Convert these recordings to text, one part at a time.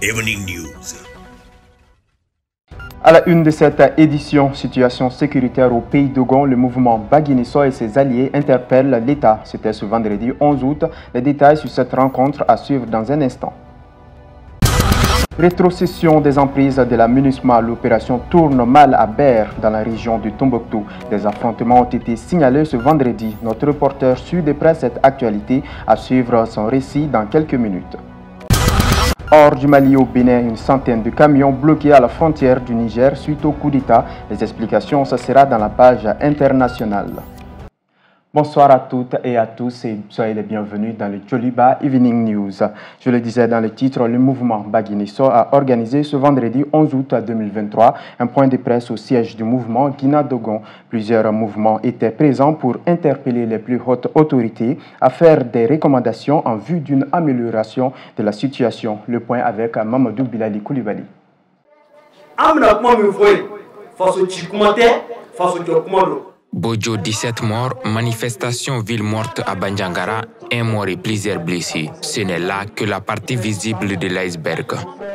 Evening News. À la une de cette édition, situation sécuritaire au pays d'Ogon, le mouvement Baguinesso et ses alliés interpellent l'État. C'était ce vendredi 11 août. Les détails sur cette rencontre à suivre dans un instant. Rétrocession des emprises de la MINUSMA, l'opération tourne mal à Ber dans la région du Tombouctou. Des affrontements ont été signalés ce vendredi. Notre reporter suit de près cette actualité à suivre son récit dans quelques minutes. Hors du Mali au Bénin, une centaine de camions bloqués à la frontière du Niger suite au coup d'État. Les explications, ce sera dans la page internationale. Bonsoir à toutes et à tous et soyez les bienvenus dans le Joliba Evening News. Je le disais dans le titre, le mouvement Baguinesso a organisé ce vendredi 11 août 2023 un point de presse au siège du mouvement Guinadogon. Plusieurs mouvements étaient présents pour interpeller les plus hautes autorités à faire des recommandations en vue d'une amélioration de la situation. Le point avec Mamadou Bilali Koulibaly. Bojo, 17 morts, manifestation ville morte à Bandiangara, un mort et plusieurs blessés. Ce n'est là que la partie visible de l'iceberg.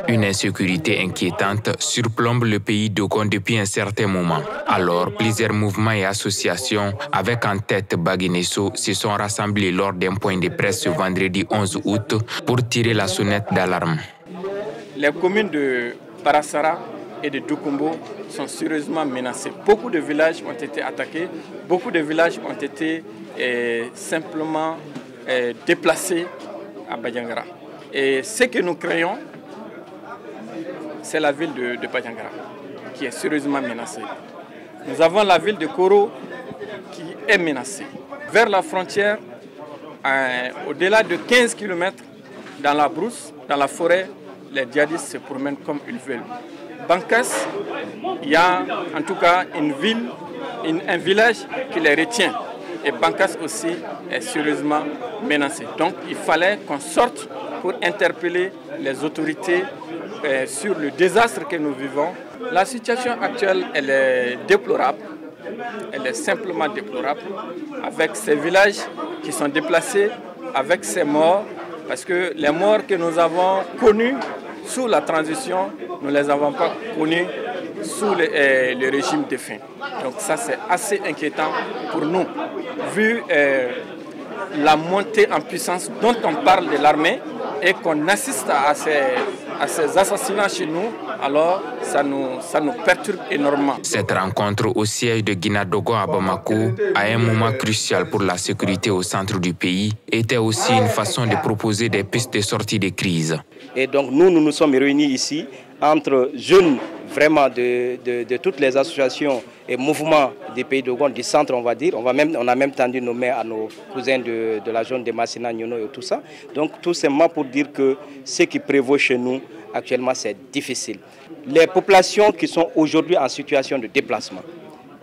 Une insécurité inquiétante surplombe le pays d'Ogon depuis un certain moment. Alors, plusieurs mouvements et associations, avec en tête Baguinesso, se sont rassemblés lors d'un point de presse ce vendredi 11 août pour tirer la sonnette d'alarme. Les communes de Parasara et de Doukoumbo sont sérieusement menacés. Beaucoup de villages ont été attaqués, beaucoup de villages ont été simplement déplacés à Bandiangara. Et ce que nous craignons, c'est la ville de Bandiangara qui est sérieusement menacée. Nous avons la ville de Koro qui est menacée. Vers la frontière, au-delà de 15 km, dans la brousse, dans la forêt, les djihadistes se promènent comme ils veulent. Bankas, il y a en tout cas une ville, un village qui les retient. Et Bankas aussi est sérieusement menacé. Donc il fallait qu'on sorte pour interpeller les autorités sur le désastre que nous vivons. La situation actuelle, elle est déplorable. Elle est simplement déplorable. Avec ces villages qui sont déplacés, avec ces morts, parce que les morts que nous avons connus sous la transition, nous ne les avons pas connus sous le régime défunt. Donc ça, c'est assez inquiétant pour nous. Vu la montée en puissance dont on parle de l'armée et qu'on assiste à ces assassinats chez nous, alors ça nous perturbe énormément. Cette rencontre au siège de Guinadogon à Bamako, à un moment crucial pour la sécurité au centre du pays, était aussi une façon de proposer des pistes de sortie de crise. Et donc nous nous sommes réunis ici entre jeunes vraiment de toutes les associations et mouvements des pays d'Ogon, du centre on va dire. On a même tendu nos mains à nos cousins de la zone de Massina, Nyono et tout ça. Donc tout simplement pour dire que ce qui prévaut chez nous actuellement c'est difficile. Les populations qui sont aujourd'hui en situation de déplacement,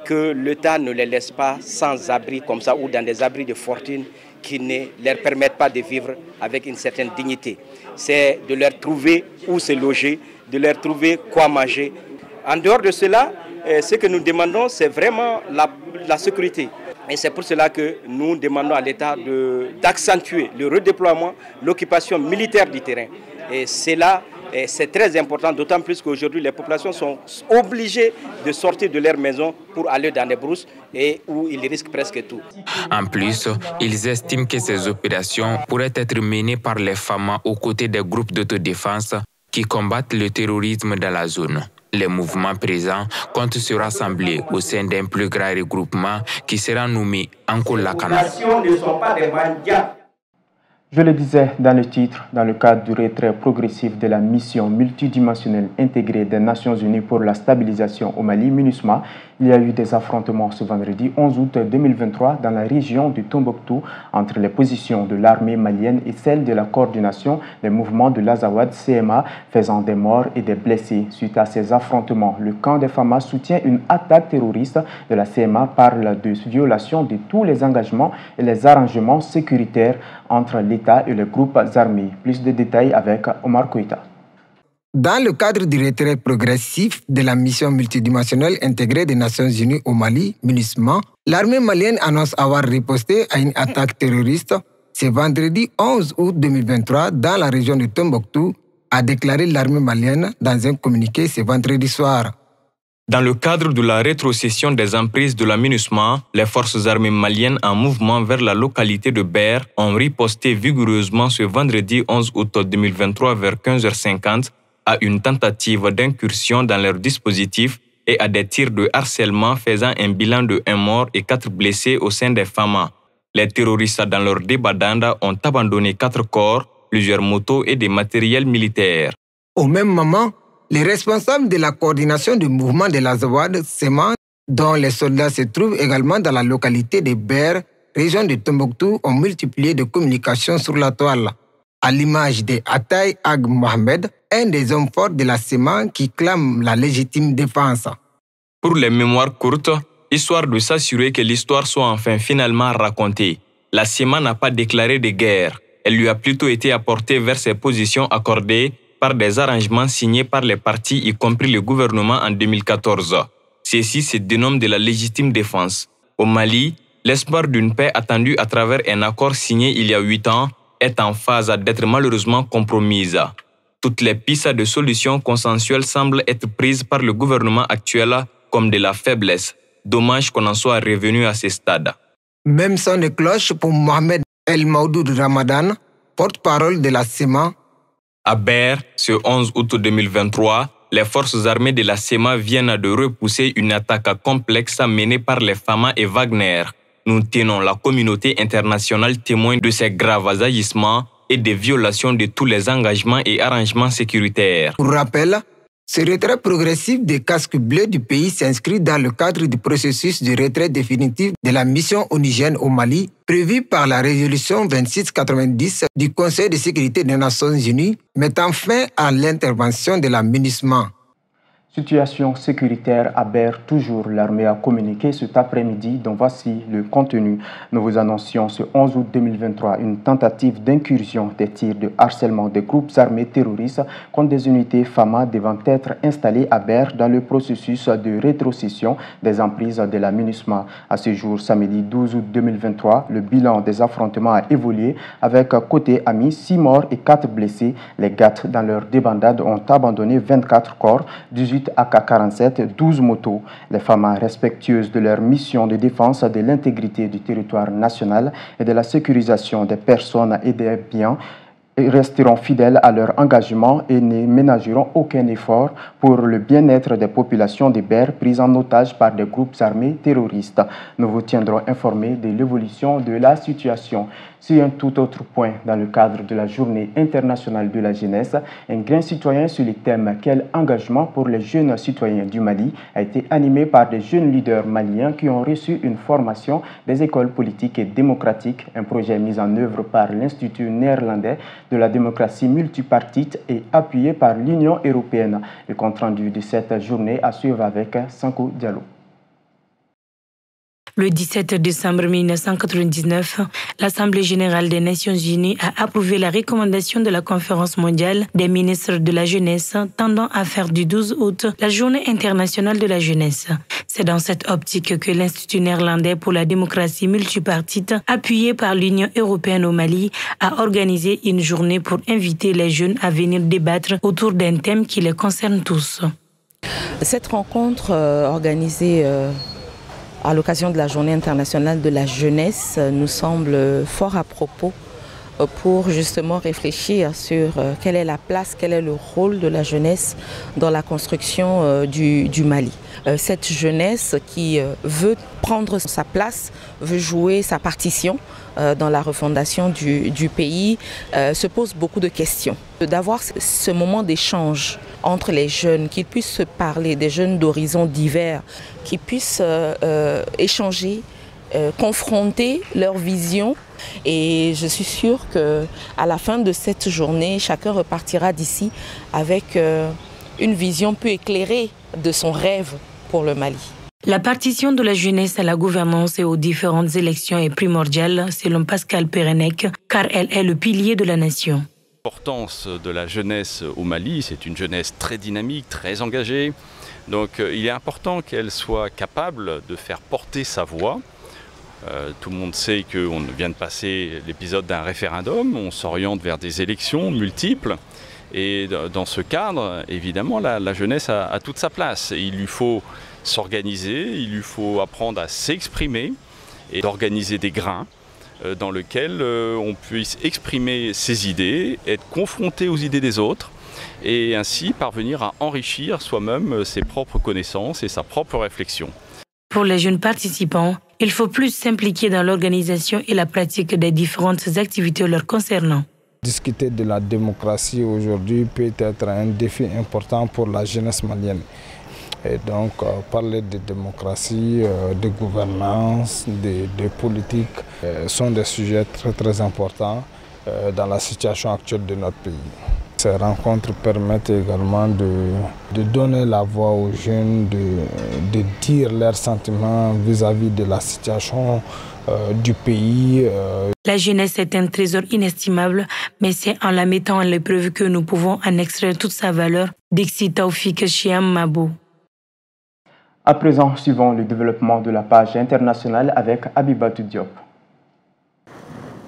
que l'État ne les laisse pas sans abri comme ça ou dans des abris de fortune qui ne leur permettent pas de vivre avec une certaine dignité. C'est de leur trouver où se loger, de leur trouver quoi manger. En dehors de cela, ce que nous demandons, c'est vraiment la sécurité. Et c'est pour cela que nous demandons à l'État d'accentuer le redéploiement, l'occupation militaire du terrain. Et c'est très important, d'autant plus qu'aujourd'hui, les populations sont obligées de sortir de leur maison pour aller dans les brousses et où ils risquent presque tout. En plus, ils estiment que ces opérations pourraient être menées par les FAMA aux côtés des groupes d'autodéfense qui combattent le terrorisme dans la zone. Les mouvements présents comptent se rassembler au sein d'un plus grand regroupement qui sera nommé Ankolakana. Je le disais dans le titre, dans le cadre du retrait progressif de la mission multidimensionnelle intégrée des Nations Unies pour la stabilisation au Mali, MINUSMA, il y a eu des affrontements ce vendredi 11 août 2023 dans la région du Tombouctou entre les positions de l'armée malienne et celles de la coordination des mouvements de l'Azawad CMA, faisant des morts et des blessés. Suite à ces affrontements, le camp des FAMA soutient une attaque terroriste de la CMA, parle de violation de tous les engagements et les arrangements sécuritaires entre l'État et les groupes armés. Plus de détails avec Omar Koïta. Dans le cadre du retrait progressif de la mission multidimensionnelle intégrée des Nations Unies au Mali, MINUSMA, l'armée malienne annonce avoir riposté à une attaque terroriste ce vendredi 11 août 2023 dans la région de Tombouctou, a déclaré l'armée malienne dans un communiqué ce vendredi soir. Dans le cadre de la rétrocession des emprises de la MINUSMA, les forces armées maliennes en mouvement vers la localité de Ber ont riposté vigoureusement ce vendredi 11 août 2023 vers 15h50 à une tentative d'incursion dans leur dispositif et à des tirs de harcèlement faisant un bilan de 1 mort et 4 blessés au sein des FAMA. Les terroristes dans leur débandade ont abandonné 4 corps, plusieurs motos et des matériels militaires. Au même moment, les responsables de la coordination du mouvement de l'Azawad, SEMA, dont les soldats se trouvent également dans la localité de Ber, région de Tombouctou, ont multiplié de communications sur la toile. À l'image de Ataï Ag Mohamed, un des hommes forts de la SEMA qui clame la légitime défense. Pour les mémoires courtes, histoire de s'assurer que l'histoire soit enfin finalement racontée, la SEMA n'a pas déclaré de guerre. Elle lui a plutôt été apportée vers ses positions accordées par des arrangements signés par les partis, y compris le gouvernement en 2014. Ceci se dénomme de la légitime défense. Au Mali, l'espoir d'une paix attendue à travers un accord signé il y a 8 ans est en phase d'être malheureusement compromise. Toutes les pistes de solutions consensuelles semblent être prises par le gouvernement actuel comme de la faiblesse. Dommage qu'on en soit revenu à ce stade. Même son de cloche pour Mohamed El Maoudoud Ramadan, porte-parole de la SEMA. À Ber, ce 11 août 2023, les forces armées de la SEMA viennent de repousser une attaque complexe menée par les FAMA et Wagner. Nous tenons la communauté internationale témoin de ces graves agissements et des violations de tous les engagements et arrangements sécuritaires. Pour rappel, ce retrait progressif des casques bleus du pays s'inscrit dans le cadre du processus de retrait définitif de la mission onusienne au Mali, prévu par la résolution 2690 du Conseil de sécurité des Nations Unies, mettant fin à l'intervention de la MINUSMA. Situation sécuritaire à Ber, toujours l'armée a communiqué cet après-midi, dont voici le contenu. Nous vous annoncions ce 11 août 2023 une tentative d'incursion des tirs de harcèlement des groupes armés terroristes contre des unités FAMA devant être installées à Ber dans le processus de rétrocession des emprises de la MINUSMA. À ce jour, samedi 12 août 2023, le bilan des affrontements a évolué avec côté ami 6 morts et 4 blessés. Les GAT dans leur débandade ont abandonné 24 corps, 18 AK-47, 12 motos. Les FAMA, respectueuses de leur mission de défense de l'intégrité du territoire national et de la sécurisation des personnes et des biens, resteront fidèles à leur engagement et ne ménageront aucun effort pour le bien-être des populations de Ber prises en otage par des groupes armés terroristes. Nous vous tiendrons informés de l'évolution de la situation. Sur un tout autre point, dans le cadre de la Journée internationale de la jeunesse, un grain citoyen sur le thème « Quel engagement pour les jeunes citoyens du Mali » a été animé par des jeunes leaders maliens qui ont reçu une formation des écoles politiques et démocratiques, un projet mis en œuvre par l'Institut néerlandais de la démocratie multipartite et appuyé par l'Union européenne. Le compte-rendu de cette journée à suivre avec Sanko Diallo. Le 17 décembre 1999, l'Assemblée générale des Nations unies a approuvé la recommandation de la Conférence mondiale des ministres de la jeunesse tendant à faire du 12 août la Journée internationale de la jeunesse. C'est dans cette optique que l'Institut néerlandais pour la démocratie multipartite, appuyé par l'Union européenne au Mali, a organisé une journée pour inviter les jeunes à venir débattre autour d'un thème qui les concerne tous. Cette rencontre organisée à l'occasion de la Journée internationale de la jeunesse nous semble fort à propos pour justement réfléchir sur quelle est la place, quel est le rôle de la jeunesse dans la construction du Mali. Cette jeunesse qui veut prendre sa place, veut jouer sa partition dans la refondation du pays, se pose beaucoup de questions. D'avoir ce moment d'échange entre les jeunes, qu'ils puissent se parler, des jeunes d'horizons divers, qui puissent échanger, confronter leurs visions. Et je suis sûre qu'à la fin de cette journée, chacun repartira d'ici avec une vision peu éclairée de son rêve pour le Mali. La partition de la jeunesse à la gouvernance et aux différentes élections est primordiale, selon Pascal Perenec, car elle est le pilier de la nation. L'importance de la jeunesse au Mali, c'est une jeunesse très dynamique, très engagée. Donc il est important qu'elle soit capable de faire porter sa voix. Tout le monde sait qu'on vient de passer l'épisode d'un référendum, on s'oriente vers des élections multiples. Et dans ce cadre, évidemment, la jeunesse a toute sa place. Il lui faut s'organiser, il lui faut apprendre à s'exprimer et d'organiser des grains dans lesquels on puisse exprimer ses idées, être confronté aux idées des autres et ainsi parvenir à enrichir soi-même ses propres connaissances et sa propre réflexion. Pour les jeunes participants, il faut plus s'impliquer dans l'organisation et la pratique des différentes activités leur concernant. Discuter de la démocratie aujourd'hui peut être un défi important pour la jeunesse malienne. Et donc, parler de démocratie, de gouvernance, de politique sont des sujets très importants dans la situation actuelle de notre pays. Ces rencontres permettent également de donner la voix aux jeunes, de dire leurs sentiments vis-à-vis de la situation du pays. La jeunesse est un trésor inestimable, mais c'est en la mettant à l'épreuve que nous pouvons en extraire toute sa valeur. Dixit Taoufik Chiam Mabo. À présent, suivons le développement de la page internationale avec Abibatou Diop.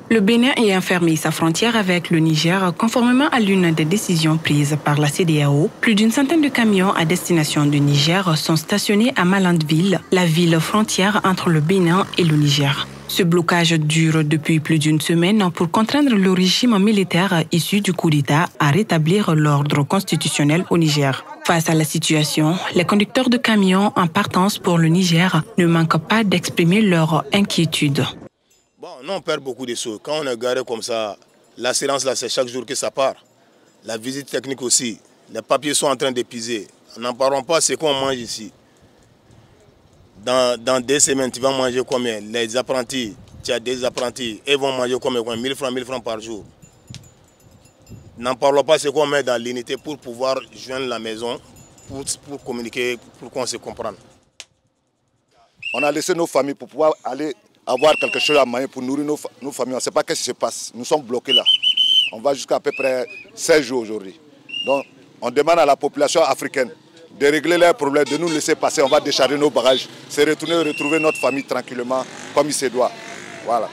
Le Bénin ayant fermé sa frontière avec le Niger, conformément à l'une des décisions prises par la CEDEAO, plus d'une centaine de camions à destination du Niger sont stationnés à Malandville, la ville frontière entre le Bénin et le Niger. Ce blocage dure depuis plus d'une semaine pour contraindre le régime militaire issu du coup d'État à rétablir l'ordre constitutionnel au Niger. Face à la situation, les conducteurs de camions en partance pour le Niger ne manquent pas d'exprimer leur inquiétude. Bon, nous on perd beaucoup de choses. Quand on est garé comme ça, l'assurance là c'est chaque jour que ça part. La visite technique aussi. Les papiers sont en train d'épuiser. N'en parlons pas, c'est qu'on mange ici. Dans 2 semaines, tu vas manger combien? Les apprentis, tu as des apprentis, ils vont manger combien? 1000 francs par jour. N'en parlons pas, c'est qu'on met dans l'unité pour pouvoir joindre la maison, pour communiquer, pour qu'on se comprenne. On a laissé nos familles pour pouvoir aller avoir quelque chose à manger pour nourrir nos familles. On ne sait pas ce qui se passe. Nous sommes bloqués là. On va jusqu'à peu près 16 jours aujourd'hui. Donc, on demande à la population africaine de régler leurs problèmes, de nous laisser passer. On va décharger nos bagages, se retourner, retrouver notre famille tranquillement, comme il se doit. Voilà.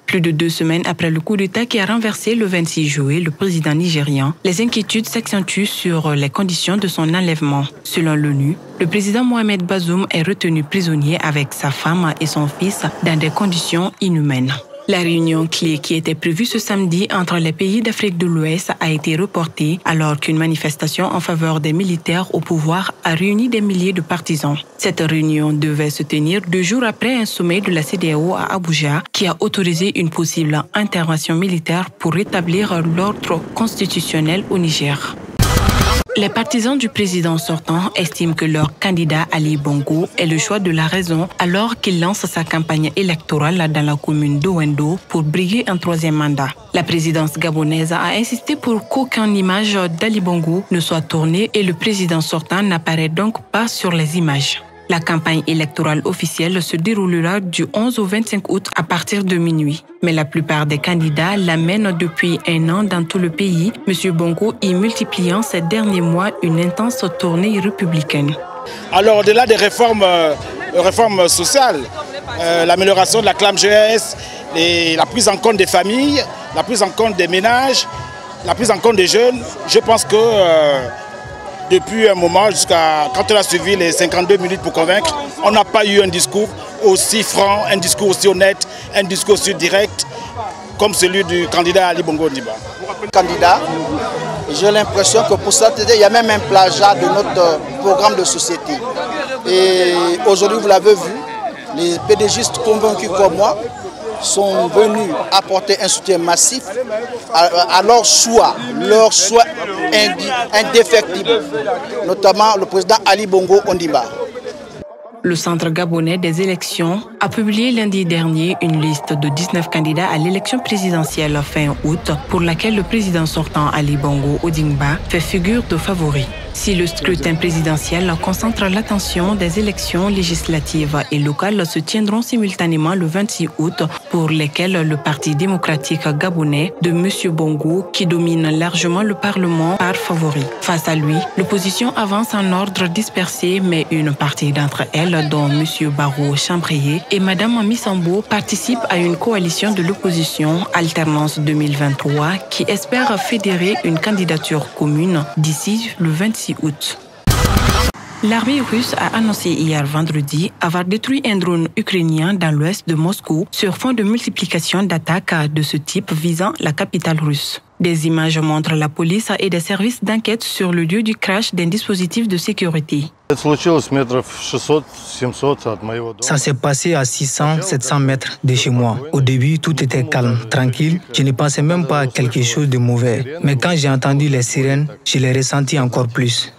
Plus de 2 semaines après le coup d'État qui a renversé le 26 juillet le président nigérian, les inquiétudes s'accentuent sur les conditions de son enlèvement. Selon l'ONU, le président Mohamed Bazoum est retenu prisonnier avec sa femme et son fils dans des conditions inhumaines. La réunion clé qui était prévue ce samedi entre les pays d'Afrique de l'Ouest a été reportée alors qu'une manifestation en faveur des militaires au pouvoir a réuni des milliers de partisans. Cette réunion devait se tenir 2 jours après un sommet de la CEDEAO à Abuja qui a autorisé une possible intervention militaire pour rétablir l'ordre constitutionnel au Niger. Les partisans du président sortant estiment que leur candidat Ali Bongo est le choix de la raison alors qu'il lance sa campagne électorale dans la commune d'Owendo pour briguer un 3e mandat. La présidence gabonaise a insisté pour qu'aucune image d'Ali Bongo ne soit tournée et le président sortant n'apparaît donc pas sur les images. La campagne électorale officielle se déroulera du 11 au 25 août à partir de minuit. Mais la plupart des candidats la mènent depuis 1 an dans tout le pays, M. Bongo y multipliant ces derniers mois une intense tournée républicaine. Alors au-delà des réformes sociales, l'amélioration de la classe jeunesse, la prise en compte des familles, la prise en compte des ménages, la prise en compte des jeunes, je pense que depuis un moment, jusqu'à quand on a suivi les 52 minutes pour convaincre, on n'a pas eu un discours aussi franc, un discours aussi honnête, un discours aussi direct comme celui du candidat Ali Bongo Ondimba. Candidat, j'ai l'impression que pour ça, il y a même un plagiat de notre programme de société. Et aujourd'hui, vous l'avez vu, les pédégistes convaincus comme moi sont venus apporter un soutien massif à leur choix indéfectible, notamment le président Ali Bongo Ondimba. Le Centre gabonais des élections a publié lundi dernier une liste de 19 candidats à l'élection présidentielle fin août pour laquelle le président sortant Ali Bongo Ondimba fait figure de favori. Si le scrutin présidentiel concentre l'attention des élections législatives et locales se tiendront simultanément le 26 août, pour lesquelles le Parti démocratique gabonais de M. Bongo, qui domine largement le Parlement, part favori. Face à lui, l'opposition avance en ordre dispersé, mais une partie d'entre elles, dont M. Barreau Chambrier et Mme Missambo, participent à une coalition de l'opposition Alternance 2023 qui espère fédérer une candidature commune d'ici le 26 août. L'armée russe a annoncé hier vendredi avoir détruit un drone ukrainien dans l'ouest de Moscou sur fond de multiplication d'attaques de ce type visant la capitale russe. Des images montrent la police et des services d'enquête sur le lieu du crash d'un dispositif de sécurité. Ça s'est passé à 600-700 mètres de chez moi. Au début, tout était calme, tranquille. Je ne pensais même pas à quelque chose de mauvais. Mais quand j'ai entendu les sirènes, je l'ai ressenti encore plus.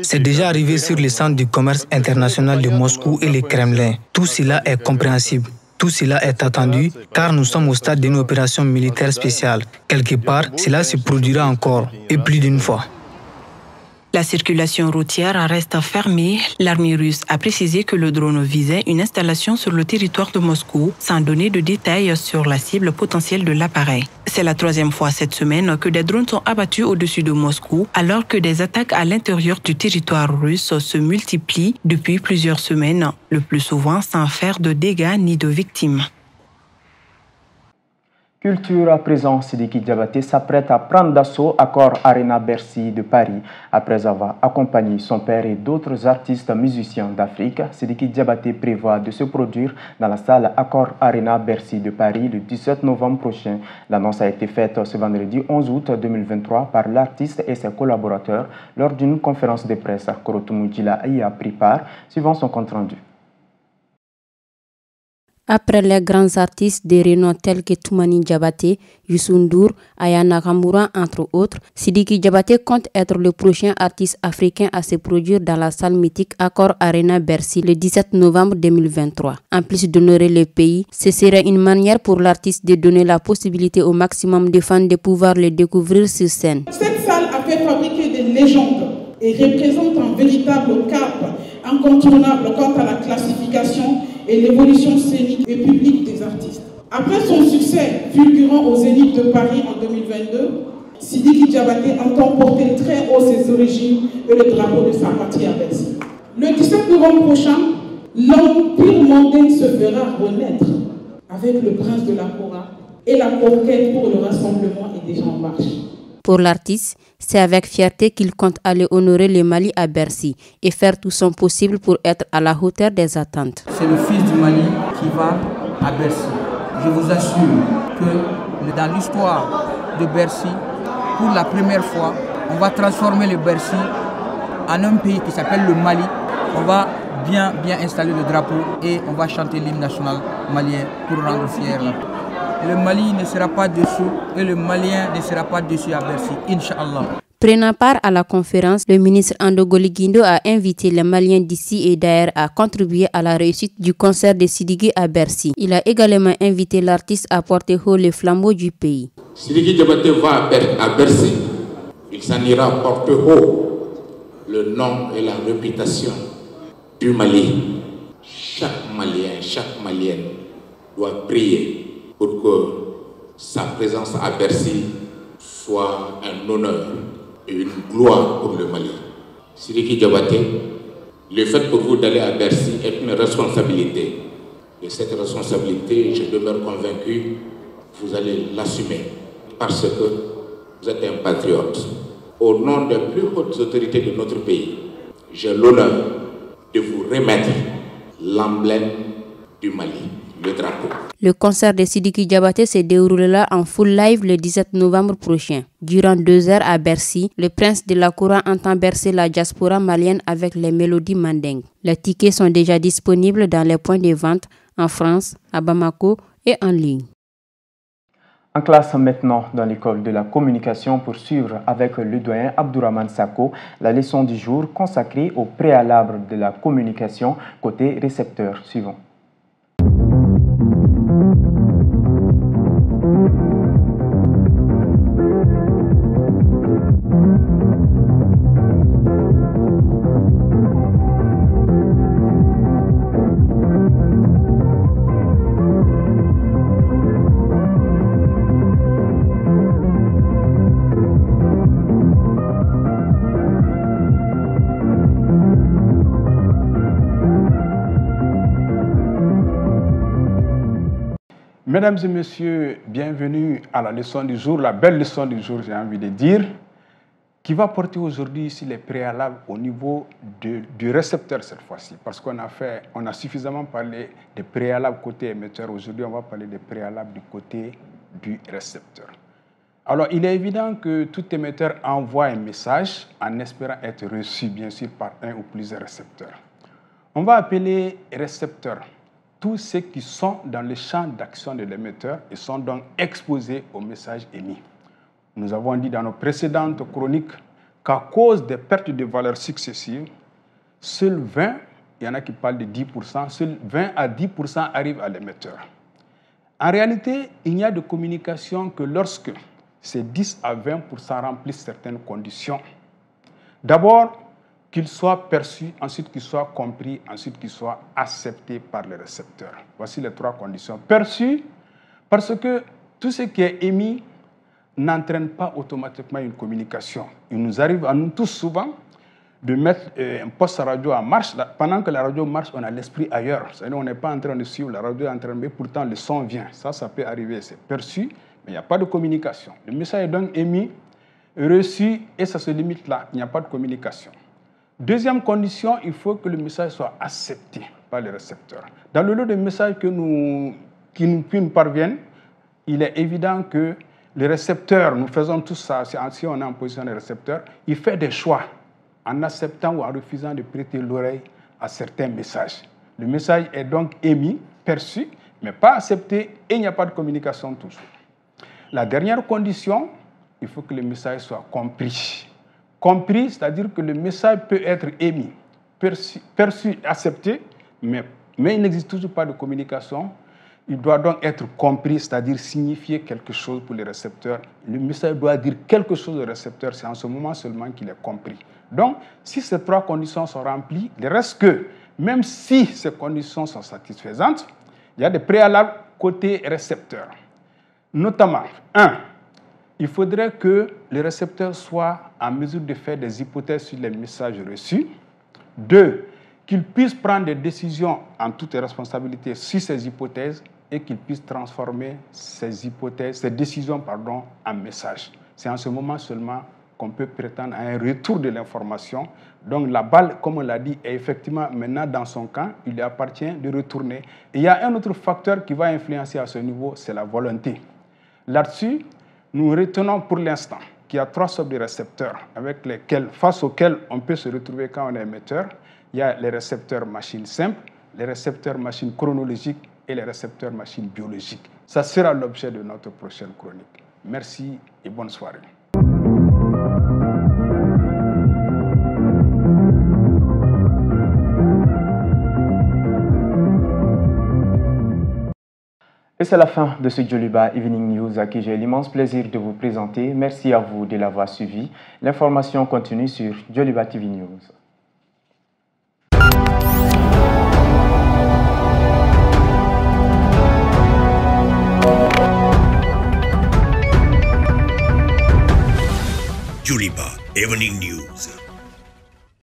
C'est déjà arrivé sur le centre du commerce international de Moscou et le Kremlin. Tout cela est compréhensible. Tout cela est attendu car nous sommes au stade d'une opération militaire spéciale. Quelque part, cela se produira encore, et plus d'une fois. La circulation routière reste fermée. L'armée russe a précisé que le drone visait une installation sur le territoire de Moscou, sans donner de détails sur la cible potentielle de l'appareil. C'est la troisième fois cette semaine que des drones sont abattus au-dessus de Moscou, alors que des attaques à l'intérieur du territoire russe se multiplient depuis plusieurs semaines, le plus souvent sans faire de dégâts ni de victimes. Culture à présent, Sidiki Diabaté s'apprête à prendre d'assaut Accor Arena Bercy de Paris. Après avoir accompagné son père et d'autres artistes musiciens d'Afrique, Sidiki Diabaté prévoit de se produire dans la salle Accor Arena Bercy de Paris le 17 novembre prochain. L'annonce a été faite ce vendredi 11 août 2023 par l'artiste et ses collaborateurs lors d'une conférence de presse. Korotoumou Djila y a pris part, suivant son compte rendu. Après les grands artistes de renom tels que Toumani Diabaté, Youssou N'Dour, Aya Nakamura, entre autres, Sidiki Diabaté compte être le prochain artiste africain à se produire dans la salle mythique Accor Arena Bercy le 17 novembre 2023. En plus d'honorer le pays, ce serait une manière pour l'artiste de donner la possibilité au maximum de fans de pouvoir le découvrir sur scène. Cette salle a fait fabriquer des légendes et représente un véritable cap incontournable quant à la classification et l'évolution scénique et publique des artistes. Après son succès fulgurant au Zénith de Paris en 2022, Sidiki Diabaté entend porter très haut ses origines et le drapeau de sa patrie à Bercy. Le 17 novembre prochain, l'empire mondain se verra renaître avec le prince de la Kora et la conquête pour le rassemblement et des gens en marche. Pour l'artiste, c'est avec fierté qu'il compte aller honorer le Mali à Bercy et faire tout son possible pour être à la hauteur des attentes. C'est le fils du Mali qui va à Bercy. Je vous assure que dans l'histoire de Bercy, pour la première fois, on va transformer le Bercy en un pays qui s'appelle le Mali. On va bien installer le drapeau et on va chanter l'hymne national malien pour rendre fier la paix. Le Mali ne sera pas dessous et le Malien ne sera pas dessus à Bercy, Inch'Allah. Prenant part à la conférence, le ministre Andogoli Guindo a invité les Maliens d'ici et d'ailleurs à contribuer à la réussite du concert de Sidiki à Bercy. Il a également invité l'artiste à porter haut les flambeaux du pays. Sidiki Diabaté va à Bercy. Il s'en ira porter haut le nom et la réputation du Mali. Chaque Malien, chaque Malienne doit prier pour que sa présence à Bercy soit un honneur et une gloire pour le Mali. Sidiki Diabaté, le fait pour vous d'aller à Bercy est une responsabilité. Et cette responsabilité, je demeure convaincu, vous allez l'assumer parce que vous êtes un patriote. Au nom des plus hautes autorités de notre pays, j'ai l'honneur de vous remettre l'emblème du Mali, le drapeau. Le concert de Sidiki Diabaté se déroulera en full live le 17 novembre prochain. Durant 2 heures à Bercy, le prince de la Kora entend bercer la diaspora malienne avec les mélodies mandingues. Les tickets sont déjà disponibles dans les points de vente en France, à Bamako et en ligne. En classe maintenant dans l'école de la communication pour suivre avec le doyen Abdourahmane Sako la leçon du jour consacrée au préalable de la communication côté récepteur. Suivant. Mesdames et messieurs, bienvenue à la leçon du jour, la belle leçon du jour, j'ai envie de dire, qui va porter aujourd'hui ici les préalables au niveau du récepteur cette fois-ci, parce qu'on a suffisamment parlé des préalables côté émetteur. Aujourd'hui, on va parler des préalables du côté du récepteur. Alors, il est évident que tout émetteur envoie un message en espérant être reçu, bien sûr, par un ou plusieurs récepteurs. On va appeler récepteurs tous ceux qui sont dans le champ d'action de l'émetteur et sont donc exposés au message émis. Nous avons dit dans nos précédentes chroniques qu'à cause des pertes de valeurs successives, seuls 20, il y en a qui parlent de 10%, seuls 20 à 10% arrivent à l'émetteur. En réalité, il n'y a de communication que lorsque ces 10 à 20% remplissent certaines conditions. D'abord, qu'il soit perçu, ensuite qu'il soit compris, ensuite qu'il soit accepté par le récepteur. Voici les 3 conditions. Perçu, parce que tout ce qui est émis n'entraîne pas automatiquement une communication. Il nous arrive à nous tous souvent de mettre un poste radio en marche. Pendant que la radio marche, on a l'esprit ailleurs. C'est-à-dire on n'est pas en train de suivre la radio, mais pourtant le son vient. Ça peut arriver, c'est perçu, mais il n'y a pas de communication. Le message est donc émis, reçu, et ça se limite là. Il n'y a pas de communication. Deuxième condition, il faut que le message soit accepté par le récepteur. Dans le lot de messages qui nous parviennent, il est évident que le récepteur, nous faisons tout ça, si on est en position de récepteur, il fait des choix en acceptant ou en refusant de prêter l'oreille à certains messages. Le message est donc émis, perçu, mais pas accepté et il n'y a pas de communication toujours. La dernière condition, il faut que le message soit compris. Compris, c'est-à-dire que le message peut être émis, perçu, accepté, mais il n'existe toujours pas de communication. Il doit donc être compris, c'est-à-dire signifier quelque chose pour le récepteur. Le message doit dire quelque chose au récepteur, c'est en ce moment seulement qu'il est compris. Donc, si ces 3 conditions sont remplies, il reste que, même si ces conditions sont satisfaisantes, il y a des préalables côté récepteur. Notamment, 1. Il faudrait que le récepteur soit en mesure de faire des hypothèses sur les messages reçus. 2. Qu'il puisse prendre des décisions en toute responsabilité sur ces hypothèses et qu'il puisse transformer ces décisions en messages. C'est en ce moment seulement qu'on peut prétendre à un retour de l'information. Donc la balle, comme on l'a dit, est effectivement maintenant dans son camp. Il lui appartient de retourner. Et il y a un autre facteur qui va influencer à ce niveau, c'est la volonté. Là-dessus, nous retenons pour l'instant qu'il y a 3 sortes de récepteurs face auxquels on peut se retrouver quand on est émetteur. Il y a les récepteurs machines simples, les récepteurs machines chronologiques et les récepteurs machines biologiques. Ça sera l'objet de notre prochaine chronique. Merci et bonne soirée. Et c'est la fin de ce Djoliba Evening News à qui j'ai l'immense plaisir de vous présenter. Merci à vous de l'avoir suivi. L'information continue sur Djoliba TV News. Djoliba Evening News.